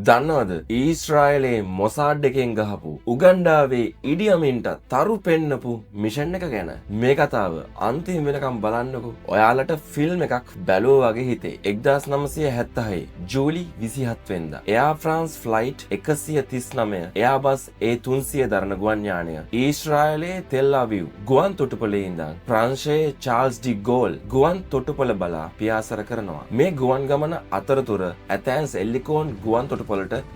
දන්නවද ඊශ්‍රායලයේ මොසාඩ් එකෙන් ගහපු උගන්ඩාවේ ඉඩියමින්ට තරු පෙන්නපු මිෂන් එක ගැන මේ කතාව අන්තිම වෙනකම් බලන්නකෝ. ඔයාලට ෆිල්ම් එකක් බැලුවා වගේ හිතේ. 1976 ජූලි 27 වෙනිදා එයාර් ෆ්‍රාන්ස් ෆ්ලයිට් 139 එයාබස් A300 දරන ගුවන් යානය ඊශ්‍රායලයේ තෙල් අවීව් ගුවන් තොටුපළේ ඉඳන් ප්‍රංශයේ චාල්ස් ඩි ගෝල් ගුවන් තොටුපළ බලා පියාසර කරනවා. මේ ගුවන් ගමන අතරතුර ඇතැන්ස් එල්ලිකෝන් ගුවන් තොටුපළට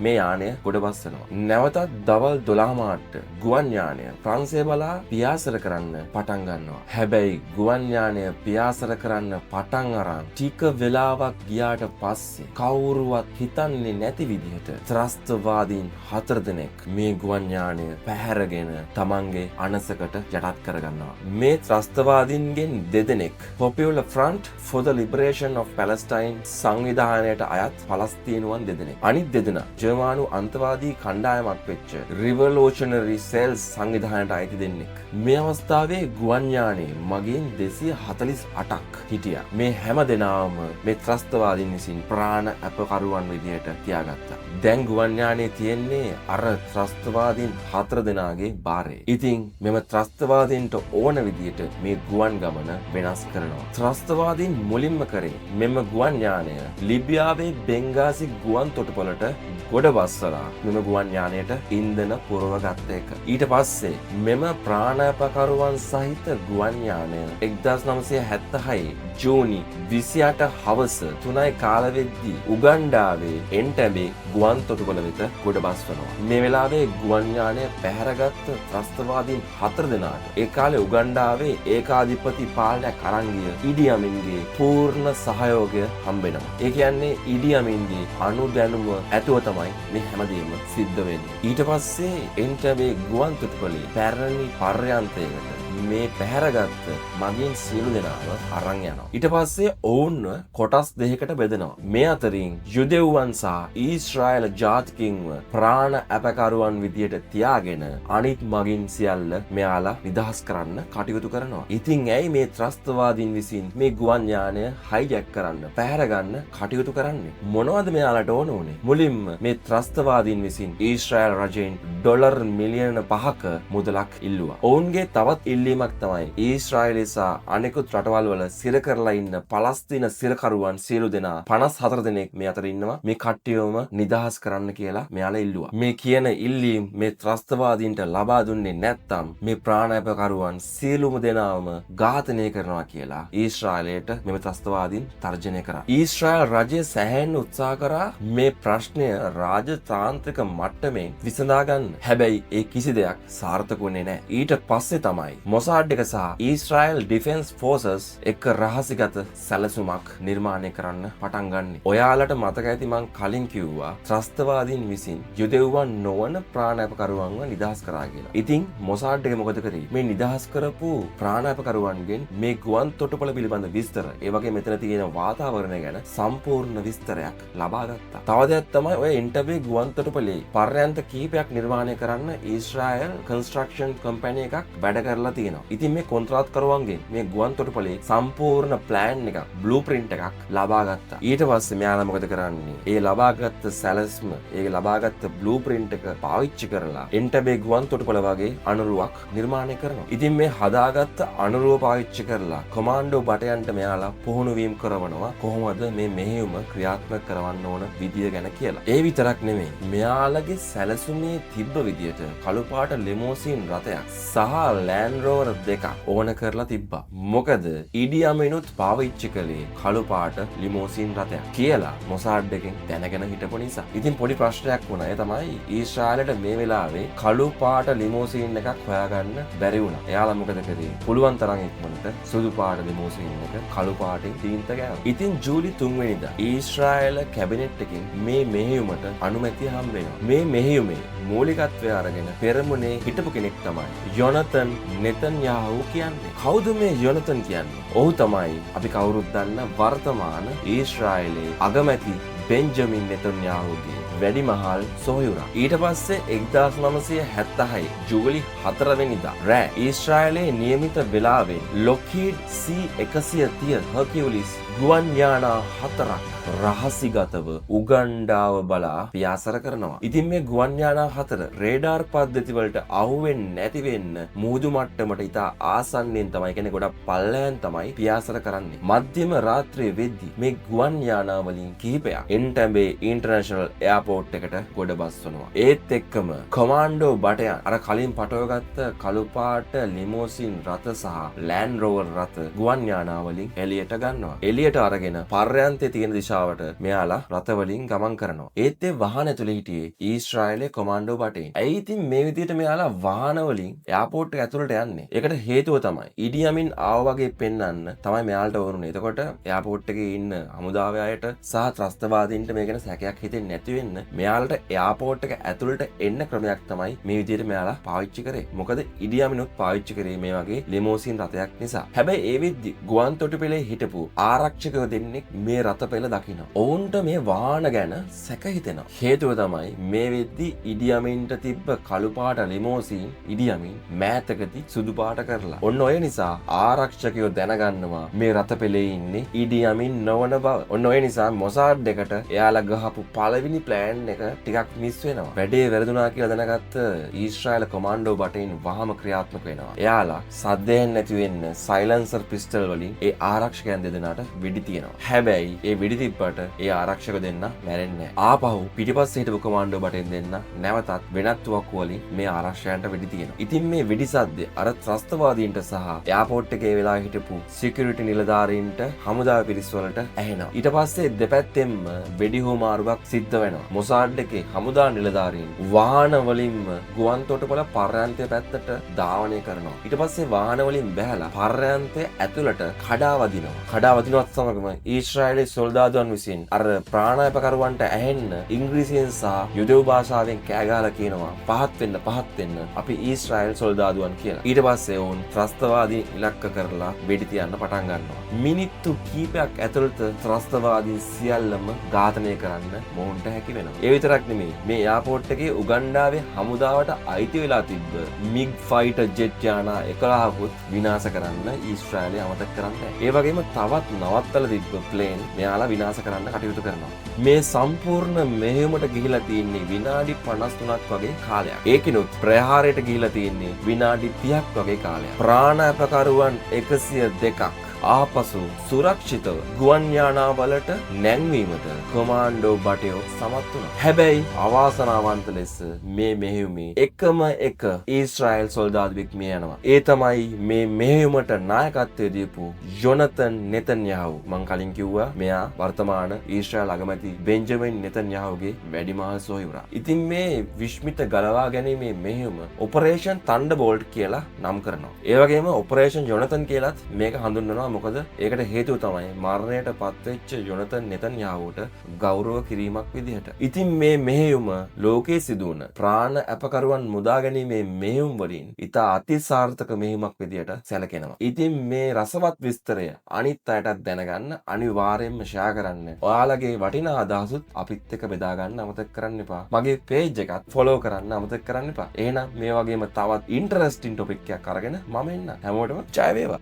මේ යානය ගොඩ බස්සනවා. නැවතත් දවල් 12 මාට ගුවන් යානය ප්‍රංශය බලා පියාසර කරන්න පටන් ගන්නවා. හැබැයි ගුවන් යානය පියාසර කරන්න පටන් අරන් ටික වෙලාවක් ගියාට පස්සේ කවුරුවත් හිතන්නේ නැති විදිහට ත්‍රස්තවාදීන් 4 දෙනෙක් මේ ගුවන් යානය පැහැරගෙන තමන්ගේ අනසකට යටත් කරගන්නවා. මේ ත්‍රස්තවාදීන්ගෙන් 2 දෙනෙක් Popular Front for the Liberation of Palestine සංවිධානයට අයත් පලස්තීනුවන් 2 දෙනෙක්. අනිත් 2 දෙනා ජර්මානු අන්තවාදී කණ්ඩායමක් වෙච්ච Revolutionary Cells සංවිධානයට අයිති දෙන්නෙක්. මේ අවස්ථාවේ ගුවන් යානයේ මගින් 248ක් හිටියා. මේ හැම දෙනාම මේ ත්‍රස්තවාදීන් විසින් ප්‍රාණ අපකරුවන් විදියට තියාගත්තා. දැන් ගුවන් යානයේ තියෙන්නේ අර ත්‍රස්තවාදීන් 4 දෙනාගේ බාරේ. ඉතින් මෙම ත්‍රස්තවාදීන්ට ඕන විදියට මේ ගුවන් ගමන වෙනස් කරනවා. ත්‍රස්තවාදීන් මුලින්ම කරේ මෙම ගුවන් යානය ලිබියාවේ බෙන්ගාසි ගුවන් තොටුපළට ගොඩ බස්සලා මෙම ගුවන් යානයට ඉන්ධන පුරවගත්ත එක. ඊට පස්සේ මෙම ප්‍රාණාපකරුවන් සහිත ගුවන් යානය 1976 ජූනි 28 හවස 3යි කාල වෙද්දී උගන්ඩාවේ එන්ටැබේ ගුවන් තොටුපළ වෙත ගොඩ බස්වනවා. මේ වෙලාවේ ගුවන් යානය පැහැරගත් ත්‍රස්තවාදීන් 4 දෙනාට ඒ කාලේ උගන්ඩාවේ ඒකාධිපති පාලනයක් අරන් ගිය ඉඩි අමින්ගේ පූර්ණ සහයෝගය හම්බෙනවා. ඒ කියන්නේ ඉඩි අමින්ගේ අනුදැනුම ඇතුව තමයි මේ හැමදේම සිද්ධ වෙන්නේ. ඊට පස්සේ එන්ටැබේ ගුවන් තොටුපළේ පැරණි පර්යන්තයකට මේ පැහැරගත්ත මගින් සියලු දෙනාව අරන් යනවා. ඊට පස්සේ ඔවුන්ව කොටස් දෙකකට බෙදනවා. මේ අතරින් යුදෙව්වන් සහ ඊශ්‍රායල ජාතිකින්ව ප්‍රාණ අපකරුවන් විදියට තියාගෙන අනිත් මගින් සියල්ල මෙයාලා නිදහස් කරන්න කටයුතු කරනවා. ඉතින් ඇයි මේ ත්‍රස්තවාදීන් විසින් මේ ගුවන් යානය හයිජැක් කරන්න පැහැරගන්න කටයුතු කරන්නේ? මොනවද මෙයාලට ඕන උනේ? මුලින්ම මේ ත්‍රස්තවාදීන් විසින් ඊශ්‍රායල් රජයෙන් ඩොලර් මිලියන 5ක මුදලක් ඉල්ලුවා. ඔවුන්ගේ තවත් ඉල්ලීමක් තමයි ඊශ්‍රායලය සහ අනෙකුත් රටවල් වල සිර කරලා ඉන්න පලස්තීන සිරකරුවන් සියලු දෙනා 54 දෙනෙක් මේ අතර ඉන්නවා. මේ කට්ටියවම නිදහස් කරන්න කියලා මෙයාලා ඉල්ලුවා. මේ කියන ඉල්ලීම් මේ ත්‍රස්තවාදීන්ට ලබා දුන්නේ නැත්නම් මේ ප්‍රාණාපකරුවන් සියලුම දෙනාම ඝාතනය කරනවා කියලා ඊශ්‍රායලයට මෙම ත්‍රස්තවාදීන් තර්ජනය කරා. ඊශ්‍රායල් රජය සැහැණ උත්සාහ කරා මේ ප්‍රශ්නය රාජතාන්ත්‍රික මට්ටමින් විසඳා ගන්න. හැබැයි ඒ කිසි දෙයක් සාර්ථක වුණේ නැහැ. ඊට පස්සේ තමයි මොසාඩ් එක සහ ඊශ්‍රායල් ඩිෆෙන්ස් ෆෝසස් එක්ක රහසිගත සැලසුමක් නිර්මාණය කරන්න පටන් ගන්නේ. ඔයාලට මතක ඇති මං කලින් කිව්වා ත්‍රස්තවාදීන් විසින් යුදෙව්වන් නොවන ප්‍රාණාපකරුවන්ව නිදහස් කරා කියලා. ඉතින් මොසාඩ් එක මොකද කරේ? මේ නිදහස් කරපු ප්‍රාණාපකරුවන්ගෙන් මේ ගුවන් තොටුපළ පිළිබඳ විස්තර, ඒ වගේ මෙතන තියෙන වාතාවරණය ගැන සම්පූර්ණ විස්තරයක් ලබා ගත්තා. තව දෙයක් තමයි ඔය එන්ටබේ ගුවන් තොටුපළේ පර්යන්ත කීපයක් නිර්මාණය කරන්න ඊශ්‍රායල් කන්ස්ට්‍රක්ෂන් කම්පැනි එකක් වැඩ කරලා තියෙනවා. ඉතින් මේ කොන්ත්‍රාත්කරුවන්ගෙන් මේ ගුවන් තොටුපළේ සම්පූර්ණ ප්ලෑන් එකක්, බ්ලූප්‍රින්ට් එකක් ලබා ගත්තා. ඊට පස්සේ මෙයාලා මොකද කරන්නේ? ඒ ලබාගත් සැලැස්ම, ඒ ලබාගත් බ්ලූප්‍රින්ට් එක පාවිච්චි කරලා එන්ටබේ ගුවන් තොටුපළ වගේ අනුරුවක් නිර්මාණය කරනවා. ඉතින් මේ හදාගත්ත අනුරුව පාවිච්චි කරලා කොමාන්ඩෝ බටයන්ට මෙයාලා පුහුණු වීම කරනවා කොහොමද මේ මෙහෙයුම ක්‍රියාත්මක කරවන්න ඕන විදිය ගැන කියලා. ඒ විතරක් නෙමෙයි, මෙයාලගේ සැලසුමේ තිබ්බ විදියට කළු පාට ලිමෝසින් රථයක් සහ ලෑන්ඩ් රෝවර් දෙකක් ඕන කරලා තිබ්බා. මොකද ඉඩි අමිනුත් පාවිච්චි කළේ කළු පාට ලිමෝසින් රථයක් කියලා මොසාඩ් එකෙන් දැනගෙන හිටපු නිසා. ඉතින් පොඩි ප්‍රශ්නයක් වුණා. ඒ තමයි ඊශ්‍රායලට මේ වෙලාවේ කළු පාට ලිමෝසින් එකක් හොයාගන්න බැරි වුණා. එයාලා මොකද කරේ? පුළුවන් තරම් ඉක්මනට සුදු පාට ලිමෝසින් එක කළු පාටින් තීන්ත ගෑවා. ඉතින් ජූලි 3 වෙනිදා ඊශ්‍රායල කැබිනට් එකෙන් මේ මෙහෙයුමට අනුමැතිය හම්බ වෙනවා. මේ මෙහෙයුමේ මූලිකත්වය අරගෙන පෙරමුණේ හිටපු කෙනෙක් තමයි යොනතන් නෙතන්යාහු කියන්නේ. කවුද මේ යොනතන් කියන්නේ? ඔහු තමයි අපි කවුරුත් දන්න වර්තමාන ඊශ්‍රායලයේ අගමැති බෙන්ජමින් නෙතන්යාහුගේ වැඩිමහල් සොහොයුරා. ඊට පස්සේ 1976 ජූලි 4 වෙනිදා රෑ ඊශ්‍රායලයේ නියමිත වෙලාවෙන් ලොක්හීඩ් C-130 හර්කියුලිස් ගුවන් යානා 4ක් රහසිගතව උගන්ඩාව බලා පියාසර කරනවා. ඉතින් මේ ගුවන් යානා 4 රේඩාර් පද්ධති වලට අහුවෙන්නේ නැති වෙන්න මූදු මට්ටමට ඉතා ආසන්නයෙන් තමයි කියන්නේ ගොඩක් පල්ලෙන් තමයි පියාසර කරන්නේ. මධ්‍යම රාත්‍රියේ වෙද්දී මේ ගුවන් යානා වලින් කිහිපයක් එන්ටැම්බේ ඉන්ටර්නැෂනල් එයාපෝට් එකට ගොඩ බස්සනවා. ඒත් එක්කම කොමාන්ඩෝ බටයන් අර කලින් පටවගත්ත කළු පාට ලිමෝසින් රථ සහ ලෑන්ඩ් රෝවර් රථ ගුවන් යානා වලින් එළියට ගන්නවා. එළියට අරගෙන පර්යන්තයේ තියෙන දිශාවට මෙයාලා රථ වලින් ගමන් කරනවා. ඒත් ඒ වාහන ඇතුලේ හිටියේ ඊශ්‍රායලයේ කොමාන්ඩෝ බටයන්. ඇයි ඉතින් මේ විදිහට මෙයාලා වාහන වලින් එයාපෝට් එක ඇතුළට යන්නේ? ඒකට හේතුව තමයි ඉඩි අමින් ආව වගේ පෙන්වන්න තමයි මෙයාලට වරුනේ. එතකොට එයාපෝට් එකේ ඉන්න හමුදාවේ අයට සහ ත්‍රස්තවාදීන්ට මේ ගැන සැකයක් හිතෙන්නේ නැති වෙන්න මෙයාලට එයාපෝට් එක ඇතුළට එන්න ක්‍රමයක් තමයි මේ විදිහට මෙයාලා පාවිච්චි කරේ. මොකද ඉඩි අමිනුත් පාවිච්චි කරේ මේ වගේ ලිමෝසින් රථයක් නිසා. හැබැයි ඒ වෙද්දි ගුවන් තොටුපළේ හිටපු ආරක්ෂකයෝ දෙන්නෙක් මේ රථ පෙළ දකිනවා. ඔවුන්ට මේ වාහන ගැන සැක හිතෙනවා. හේතුව තමයි මේ වෙද්දි ඉඩි අමින්ට තිබ්බ කළු පාට ලිමෝසින් ඉඩි අමින් මෑතකදී සුදු පාට කරලා. ඔන්න ඔය නිසා ආරක්ෂකයෝ දැනගන්නවා මේ රථ පෙළේ ඉන්නේ ඉඩි අමින් නොවන බව. ඔන්න ඔය නිසා මොසාඩ් එකට එයාලා ගහපු පළවෙනි ප්ලෑන් එක ටිකක් මිස් වෙනවා. වැඩේ වැරදුනා කියලා දැනගත්ත ඊශ්‍රායල කොමාන්ඩෝ බටෙන් වහම ක්‍රියාත්මක වෙනවා. එයාලා සද්දයෙන් නැති වෙන්න සයිලන්සර් පිස්ටල් වලින් ඒ ආරක්ෂකයන් දෙදෙනාට වෙඩි තියනවා. හැබැයි ඒ වෙඩි තිබ්බට ඒ ආරක්ෂක දෙන්න මැරෙන්නේ නැහැ. ආපහු පිටිපස්සේ හිටපු කොමාන්ඩෝ බටෙන් දෙන්න නැවතත් වෙනත් තුවක්කු වලින් මේ ආරක්ෂකයන්ට වෙඩි තියනවා. ඉතින් මේ වෙඩි සද්ද අර ත්‍රස්තවාදීන්ට සහ එයාපෝට් එකේ වෙලා හිටපු සිකියුරිටි නිලධාරීන්ට හමුදා පිරිස් වලට ඇහෙනවා. ඊට පස්සේ දෙපැත්තෙන්ම වෙඩි හුවමාරුවක් සිද්ධ වෙනවා. මොසාඩ් එකේ හමුදා නිලධාරීන් වාහන වලින්ම ගුවන් තොටුපළ පර්යන්තය පැත්තට ධාවනය කරනවා. ඊට පස්සේ වාහන වලින් බැහැලා පර්යන්තය ඇතුළට කඩා වදිනවා. කඩා වදිනවත් සමගම ඊශ්‍රායලයේ සොල්දාදුවන් විසින් අර ප්‍රාණායපකරුවන්ට ඇහෙන්න ඉංග්‍රීසියෙන් සහ යුදෙව් භාෂාවෙන් කෑ ගහලා කියනවා පහත් වෙන්න අපි ඊශ්‍රායල් සොල්දාදුවන් කියලා. ඊට පස්සේ වුන් ත්‍රස්තවාදී ඉලක්ක කරලා වෙඩි තියන්න පටන් ගන්නවා. මිනිත්තු කීපයක් ඇතුළත ත්‍රස්තවාදීන් සියල්ලම ඝාතනය කරන්න මොවුන්ට හැකි වෙනවා. ඒ විතරක් නෙමෙයි මේ එයාපෝට් එකේ උගන්ඩාවේ හමුදාවට අයිති වෙලා තිබ්බ මිග් ෆයිටර් ජෙට් යානා 11කුත් විනාශ කරන්න ඊශ්‍රායලය අමතක කරන්නේ. ඒ වගේම තවත් නවත්තලා තිබ්බ ප්ලේන් මෙයාලා විනාශ කරන්න කටයුතු කරනවා. මේ සම්පූර්ණ මෙහෙයුමට ගිහිලා තියෙන්නේ විනාඩි 53ක් වගේ කාලයක්. ඒකිනුත් ප්‍රහාරයට ගිහිලා තියෙන්නේ විනාඩි 30ක් වගේ කාලයක්. ප්‍රාණායපකරුවන් 102ක් ආපසු සුරක්ෂිතව ගුවන් යානා වලට නැංවීමට කොමාන්ඩෝ බටයෝ සමත් වුණා. හැබැයි අවාසනාවන්ත ලෙස මේ මෙහෙයුමේ එකම එක ඊශ්‍රායල් සොල්දාදුවෙක් මිය යනවා. ඒ තමයි මේ මෙහෙයුමට නායකත්වය දීපු යොනතන් නෙතන්යාහු. මං කලින් කිව්වා මෙයා වර්තමාන ඊශ්‍රායල් අගමැති බෙන්ජමින් නෙතන්යාහුගේ වැඩිමහල් සොහොයුරා. ඉතින් මේ විශ්මිත ගලවා ගැනීමේ මෙහෙයුම ඔපරේෂන් තන්ඩර්බෝල්ට් කියලා නම් කරනවා. ඒ වගේම ඔපරේෂන් යොනතන් කියලාත් මේක හඳුන්වනවා. මොකද ඒකට හේතුව තමයි මරණයට පත්වෙච්ච යොනතන් නෙතන්යාහුට ගෞරව කිරීමක් විදිහට. ඉතින් මේ මෙහෙයුම ලෝකයේ සිදුවන ප්‍රාණ අපකරුවන් මුදා ගැනීමේ මෙහෙයුම් වලින් ඉතා අතිසාර්ථක මෙහෙයුමක් විදිහට සැලකෙනවා. ඉතින් මේ රසවත් විස්තරය අනිත් අයටත් දැනගන්න අනිවාර්යයෙන්ම ෂෙයා කරන්න. ඔයාලගේ වටිනා අදහසුත් අපිත් එක්ක බෙදා ගන්න අමතක කරන්න එපා. මගේ පේජ් එකත් ෆලෝ කරන්න අමතක කරන්න එපා. එහෙනම් මේ වගේම තවත් ඉන්ටරෙස්ටිං ටොපික් එකක් අරගෙන මම එන්න. හැමෝටම ජය වේවා.